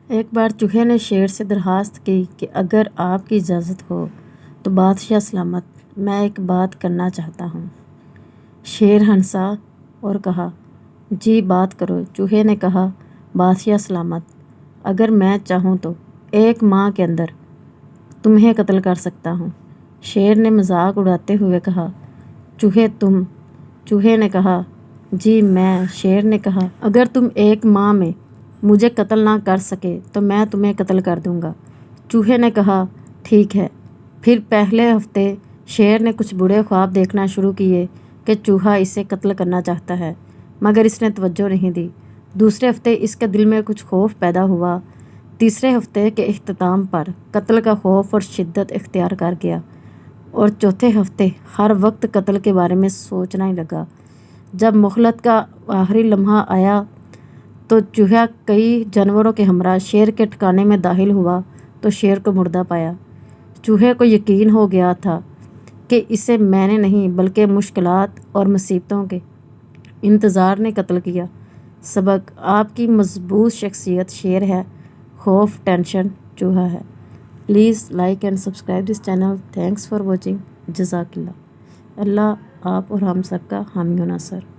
ایک بار چوہے نے شیر سے درخواست کی کہ اگر آپ کی اجازت ہو تو بادشاہ سلامت، میں ایک بات کرنا چاہتا ہوں۔ شیر ہنسا اور کہا، جی بات کرو۔ چوہے نے کہا، بادشاہ سلامت، اگر میں چاہوں تو 1 ماہ کے اندر تمہیں قتل کر سکتا ہوں۔ شیر نے مذاق اڑاتے ہوئے کہا، چوہے نے کہا، جی میں۔ شیر نے کہا، اگر تم 1 ماہ میں مجھے قتل نہ کر سکے تو میں تمہیں قتل کر دوں گا۔ چوہے نے کہا، ٹھیک ہے۔ پھر پہلے ہفتے شیر نے کچھ برے خواب دیکھنا شروع کیے کہ چوہا اسے قتل کرنا چاہتا ہے، مگر اس نے توجہ نہیں دی۔ دوسرے ہفتے اس کے دل میں کچھ خوف پیدا ہوا۔ تیسرے ہفتے کے اختتام پر قتل کا خوف اور شدت اختیار کر گیا، اور چوتھے ہفتے ہر وقت قتل کے بارے میں سوچنا ہی لگا۔ جب مہلت کا آخری لمحہ آیا تو چوہا کئی جانوروں کے ہمراہ شیر کے ٹھکانے میں داخل ہوا تو شیر کو مردہ پایا۔ چوہے کو یقین ہو گیا تھا کہ اسے میں نے نہیں بلکہ مشکلات اور مصیبتوں کے انتظار نے قتل کیا۔ سبق: آپ کی مضبوط شخصیت شیر ہے، خوف ٹینشن چوہا ہے۔ Please like and subscribe this channel. Thanks for watching. جزاک اللہ۔ اللہ آپ اور ہم سب کا حامی و ناصر۔